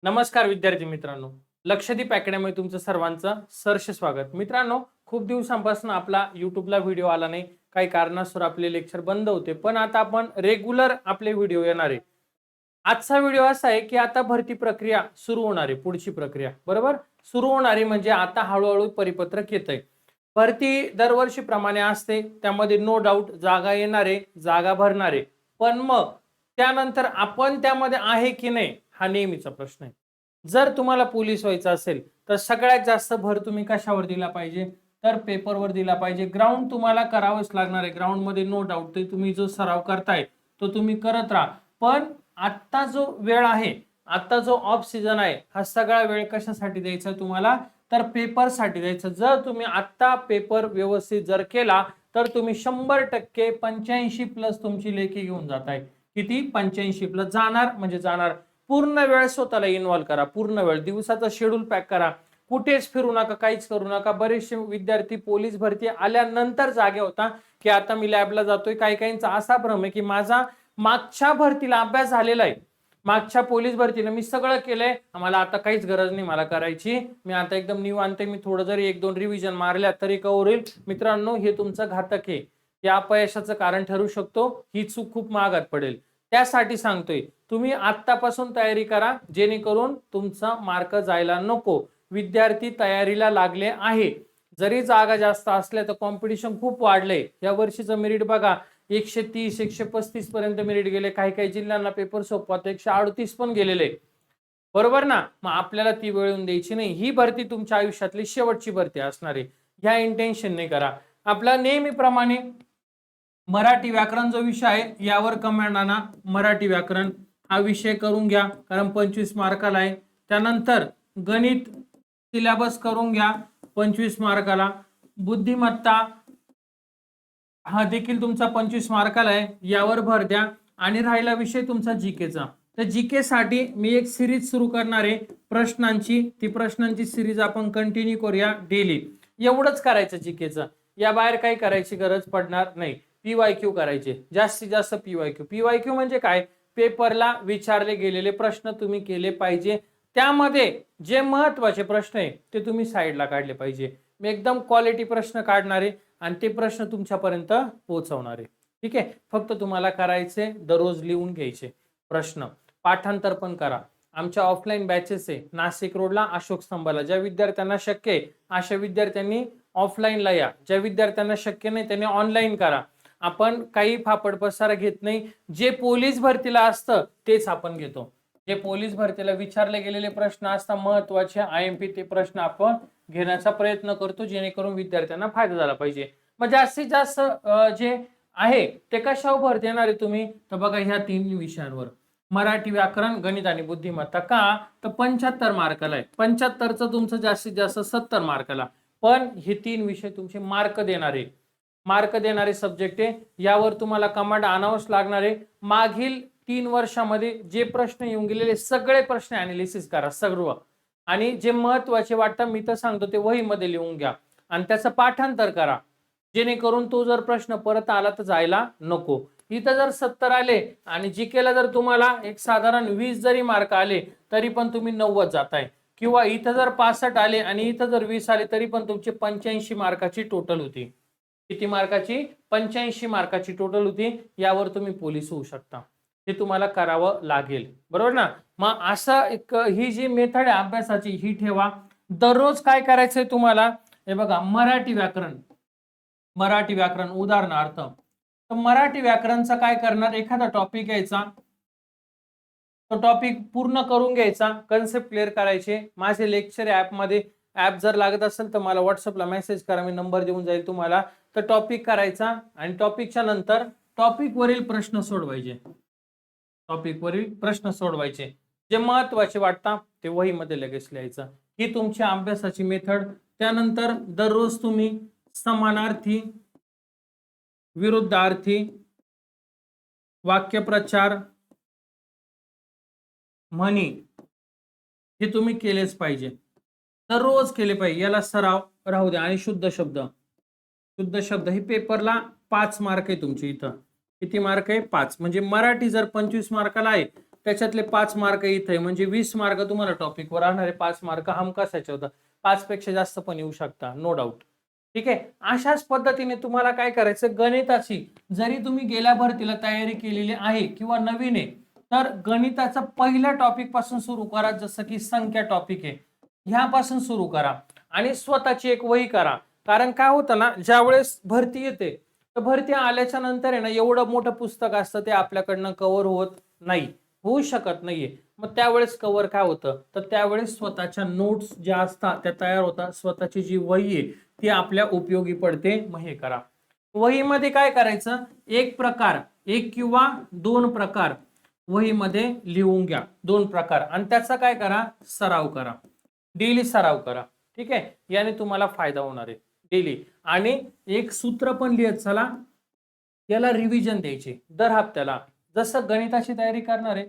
नमस्कार विद्यार्थी मित्रांनो, लक्षदीप अकॅडमी तुमचं सर्वांचं सहर्ष स्वागत. मित्रांनो, खूप दिवसांपासून आपला युट्यूबला व्हिडिओ आला नाही. काही कारणास्तव आपले लेक्चर बंद होते, पण आता आपण रेग्युलर आपले व्हिडिओ येणार आहे. आजचा व्हिडिओ असा आहे की आता भरती प्रक्रिया सुरू होणार आहे. पुढची प्रक्रिया बरोबर सुरू होणार आहे, म्हणजे आता हळूहळू परिपत्रक येतंय. भरती दरवर्षीप्रमाणे असते, त्यामध्ये नो डाऊट जागा येणारे, जागा भरणारे, पण मग त्यानंतर आपण त्यामध्ये आहे की नाही हा नेहमीचा प्रश्न आहे. जर तुम्हाला पोलीस व्हायचं असेल तर सगळ्यात जास्त भर तुम्ही कशावर दिला पाहिजे, तर पेपरवर दिला पाहिजे. ग्राउंड तुम्हाला करावंच लागणार आहे. ग्राउंड मध्ये नो डाऊट, ते तुम्ही जो सराव करताय तो तुम्ही करत राहा. पण आत्ता जो वेळ आहे, आता जो ऑफ सीझन आहे, हा सगळा वेळ कशासाठी द्यायचा तुम्हाला, तर पेपरसाठी द्यायचं. जर तुम्ही आत्ता पेपर व्यवस्थित जर केला तर तुम्ही 100% 85+ तुमची लेखी घेऊन जाताय. किती? 85+ जाणार म्हणजे जाणार. पूर्ण वेळ स्वतःला इन्व्हॉल्व करा. पूर्ण वेळ दिवसाचा शेड्यूल पॅक करा. कुठेच फिरू नका, काहीच करू नका. बरेचसे विद्यार्थी पोलीस भरती आल्यानंतर जागे होता की आता मी लॅबला जातोय. काही काहींचा असा भ्रम आहे की माझा मागच्या भरतीला अभ्यास झालेला आहे, मागच्या पोलीस भरतीला मी सगळं केलंय, मला आता काहीच गरज नाही मला करायची, मी आता एकदम निवांत आहे, मी थोडं जरी 1-2 रिव्हिजन मारल्या तरी कव्हर होईल. मित्रांनो, हे तुमचं घातक आहे. या अपयशाचं कारण ठरू शकतो. ही चूक खूप महागात पडेल. त्यासाठी सांगतोय, तुम्ही आत्तापासून तयारी करा, जेणेकरून तुमचा मार्क जायला नको. विद्यार्थी तयारीला लागले आहे. जरी जागा जास्त असल्या तर कॉम्पिटिशन खूप वाढलंय. या वर्षीचं मेरिट बघा, 130 135 पर्यंत मेरिट गेले. काही काही जिल्ह्यांना पेपर सोपवत 138 पण गेलेले, बरोबर ना. मग आपल्याला ती वेळ येऊन द्यायची नाही. ही भरती तुमच्या आयुष्यातली शेवटची भरती असणार आहे, ह्या इंटेन्शन नाही करा. आपला नेहमीप्रमाणे मराठी व्याकरण जो विषय आहे यावर कमेंट आणा. मराठी व्याकरण हा विषय करून घ्या, कारण 25 मार्काला आहे. त्यानंतर गणित सिलेबस करून घ्या, 25 मार्काला. बुद्धिमत्ता हा देखील तुमचा 25 मार्काला आहे, यावर भर द्या. आणि राहिला विषय तुमचा जीकेचा, तर जीके साठी मी एक सिरीज सुरू करणार आहे प्रश्नांची. ती प्रश्नांची सिरीज आपण कंटिन्यू करूया डेली. एवढंच करायचं जीकेचं, या बाहेर काही करायची गरज पडणार नाही. पीवायक्यू करायचे, जास्तीत जास्त पीवायक्यू. पीवायक्यू म्हणजे काय? पेपरला विचारले गेलेले प्रश्न तुम्ही केले पाहिजे. त्यामध्ये जे महत्वाचे प्रश्न आहे ते तुम्ही साईडला काढले पाहिजे. मी एकदम क्वालिटी प्रश्न काढणार आहे आणि ते प्रश्न तुमच्यापर्यंत पोहोचवणार आहे. ठीक आहे, फक्त तुम्हाला करायचे दररोज लिहून घ्यायचे प्रश्न. पाठांतर पण करा. आमच्या ऑफलाईन बॅचेस आहे नाशिक रोडला अशोक स्तंभाला. ज्या विद्यार्थ्यांना शक्य आहे अशा विद्यार्थ्यांनी ऑफलाईनला या, ज्या विद्यार्थ्यांना शक्य नाही त्यांनी ऑनलाईन करा. आपण काही फापड पसारा घेत नाही. जे पोलीस भरतीला असतं तेच आपण घेतो. जे पोलीस भरतीला विचारले गेलेले प्रश्न असतात महत्वाचे IMP, ते प्रश्न आपण घेण्याचा प्रयत्न करतो, जेणेकरून विद्यार्थ्यांना फायदा झाला पाहिजे. मग जास्तीत जास्त जे आहे ते कशावर भर देणार आहे तुम्ही, तर बघा ह्या 3 विषयांवर. मराठी व्याकरण, गणित आणि बुद्धिमत्ता. का? तर 75 मार्काला आहे. 75चं तुमचं जास्तीत जास्त 70 मार्काला. पण हे 3 विषय तुमचे मार्क देणारे सब्जेक्ट आहे. यावर तुम्हाला कमांड आणावंच लागणार आहे. मागील 3 वर्षामध्ये जे प्रश्न येऊन गेलेले सगळे प्रश्न अनालिसिस करा सर्व, आणि जे महत्वाचे वाटतं मी तर सांगतो ते वहीमध्ये लिहून घ्या आणि त्याचं पाठांतर करा, जेणेकरून तो जर प्रश्न परत आला तर जायला नको. इथं जर 70 आले आणि जीकेला जर तुम्हाला एक साधारण 20 जरी मार्क आले तरी पण तुम्ही 90 जाताय, किंवा इथं जर 65 आले आणि इथं जर 20 आले तरी पण तुमची 85 मार्काची टोटल होती. किती मार्काची? 85 मार्काची टोटल होती. यावर तुम्ही पोलीस होऊ शकता. हे तुम्हाला करावं लागेल, बरोबर ना. मग असं एक ही जी मेथड आहे अभ्यासाची ही ठेवा. दररोज काय करायचंय तुम्हाला, हे बघा, मराठी व्याकरण उदाहरणार्थ. तर मराठी व्याकरणचा काय करणार, एखादा टॉपिक घ्यायचा, तो टॉपिक पूर्ण करून घ्यायचा, कन्सेप्ट क्लिअर करायचे. माझे लेक्चर ऍपमध्ये, ऍप जर लागत असेल तर मला व्हॉट्सअपला मेसेज करा, मी नंबर देऊन जाईल तुम्हाला. तर टॉपिक करायचा आणि टॉपिकच्या नंतर टॉपिकवरील प्रश्न सोडवायचे. टॉपिकवरील प्रश्न सोडवायचे, जे महत्वाचे वाटतात ते वहीमध्ये लगेच लिहायचं. ही तुमची अभ्यासाची मेथड. त्यानंतर दररोज तुम्ही समानार्थी, विरुद्धार्थी, वाक्यप्रचार, म्हणी हे तुम्ही केलेच पाहिजे, दररोज केले पाहिजे. याला सराव राहू द्या. आणि शुद्ध शब्द हे पेपरला 5 मार्क आहे तुमचे. इथं किती मार्क आहे? 5. म्हणजे मराठी जर 25 मार्काला आहे त्याच्यातले 5 मार्क इथे, म्हणजे 20 मार्क तुम्हाला टॉपिकवर राहणारे, 5 मार्क हमखास याच्यावर 5 पेक्षा जास्त पण येऊ शकता, नो डाऊट. ठीक आहे. अशाच पद्धतीने तुम्हाला काय करायचं, गणिताची जरी तुम्ही गेल्या भरतीला तयारी केलेली आहे किंवा नवीन आहे, तर गणिताचा पहिल्या टॉपिक पासून सुरू करा. जसं की संख्या टॉपिक आहे, ह्यापासून सुरू करा आणि स्वतःची एक वही करा. कारण काय होतं ना, ज्यावेळेस भरती येते, तर भरती आल्याच्या नंतर आहे ना, एवढं मोठं पुस्तक असतं ते आपल्याकडनं कव्हर होत नाही, होऊ शकत नाहीये. मग त्यावेळेस कव्हर काय होतं, तर त्यावेळेस स्वतःच्या नोट्स ज्या असतात त्या तयार होतात. स्वतःची जी वही आहे ती आपल्या उपयोगी पडते. मग हे करा. वहीमध्ये काय करायचं, एक प्रकार, एक किंवा 2 प्रकार वहीमध्ये लिहून घ्या, 2 प्रकार, आणि त्याचा काय करा, सराव करा, डेली सराव करा. ठीक आहे. याने तुम्हाला फायदा होणार आहे डेली. आणि एक सूत्र पण लिहत चला, याला रिव्हिजन द्यायची दर हप्त्याला. जसं गणिताची तयारी करणार आहे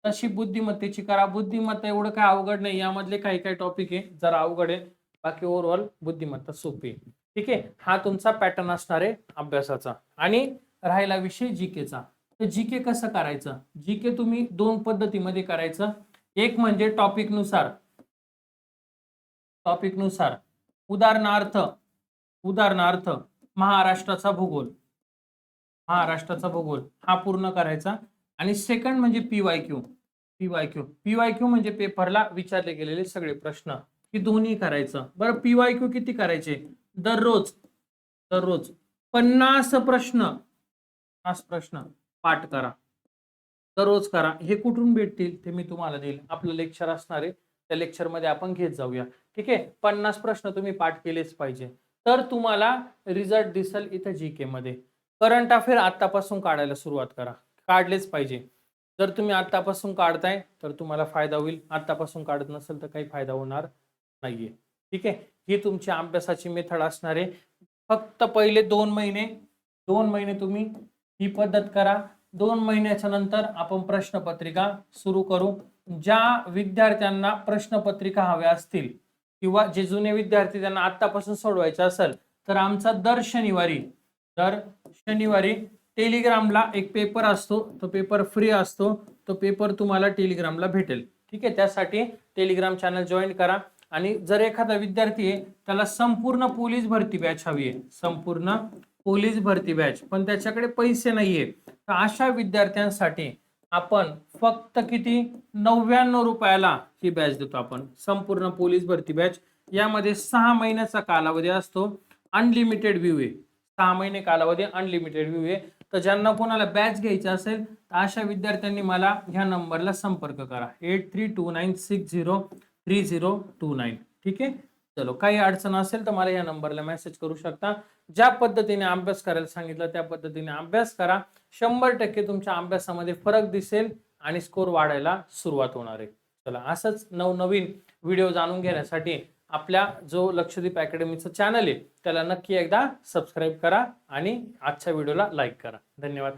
तशी बुद्धिमत्तेची करा. बुद्धिमत्ता एवढं काय अवघड नाही, यामधले काही काही टॉपिक आहे जरा अवघड आहे, बाकी ओव्हरऑल बुद्धिमत्ता सोपी आहे. ठीक आहे. हा तुमचा पॅटर्न असणार आहे अभ्यासाचा. आणि राहिला विषय जीकेचा. तर जीके कसं करायचं, जीके तुम्ही 2 पद्धतीमध्ये करायचं. एक म्हणजे टॉपिक नुसार, उदाहरणार्थ महाराष्ट्राचा भूगोल, हा पूर्ण करायचा. आणि सेकंड म्हणजे पीवायक्यू म्हणजे पेपरला विचारले गेलेले सगळे प्रश्न, हे दोन्ही करायचं. बरं, पीवायक्यू किती करायचे, दररोज 50 प्रश्न पाठ करा, दररोज करा. हे कुठून भेटतील ते मी तुम्हाला देईल, आपलं लेक्चर असणार आहे त्या लेक्चर मध्ये आपण घेत जाऊया. ठीक आहे. 50 प्रश्न तुम्ही पाठ केलेच पाहिजे, तर तुम्हाला रिझल्ट दिसेल इथं जीके मध्ये. करंट अफेअर आतापासून काढायला सुरुवात करा, काढलेच पाहिजे. जर तुम्ही आतापासून काढताय तर तुम्हाला फायदा होईल, आतापासून काढत नसेल तर काही फायदा होणार नाहीये. ठीक आहे. ही तुमची अभ्यासाची मेथड असणार आहे. फक्त पहिले 2 महिने तुम्ही ही पद्धत करा. 2 महिन्याच्या नंतर आपण प्रश्नपत्रिका सुरू करू. ज्या विद्यार्थ्यांना प्रश्नपत्रिका हव्या असतील किंवा जे जुने विद्यार्थी त्यांना आतापासून सोडवायचं असेल, तर आमचा दर शनिवारी टेलिग्रामला एक पेपर असतो, तो पेपर फ्री असतो, तो पेपर तुम्हाला टेलिग्रामला भेटेल. ठीक आहे. त्यासाठी टेलिग्राम चॅनल जॉईन करा. आणि जर एखादा विद्यार्थी आहे त्याला संपूर्ण पोलीस भरती बॅच हवी आहे, संपूर्ण पोलीस भरती बॅच, पण त्याच्याकडे पैसे नाहीये, तर अशा विद्यार्थ्यांसाठी आपण फक्त किती, 99 रुपयाला ही बॅच देतो आपण, संपूर्ण पोलीस भरती बॅच. यामध्ये 6 महिन्याचा कालावधी असतो, अनलिमिटेड व्ह्यू आहे, 6 महिने कालावधी, अनलिमिटेड व्ह्यू आहे. तर ज्यांना कोणाला बॅच घ्यायची असेल तर अशा विद्यार्थ्यांनी मला ह्या नंबरला संपर्क करा, 8329603029. ठीक आहे. चलो, काही अडचण असेल तर मला या नंबरला मेसेज करू शकता. ज्या पद्धतीने अभ्यास करायला सांगितलं त्या पद्धतीने अभ्यास करा. 100% तुमच्या अभ्यासामध्ये फरक दिसेल आणि स्कोर वाढायला सुरुवात होणार आहे. चला, असंच नवनवीन व्हिडिओ जाणून घेण्यासाठी आपल्या जो लक्षदीप अकॅडमीचं चॅनल आहे त्याला नक्की एकदा सबस्क्राईब करा आणि आजच्या व्हिडिओला लाईक करा. धन्यवाद.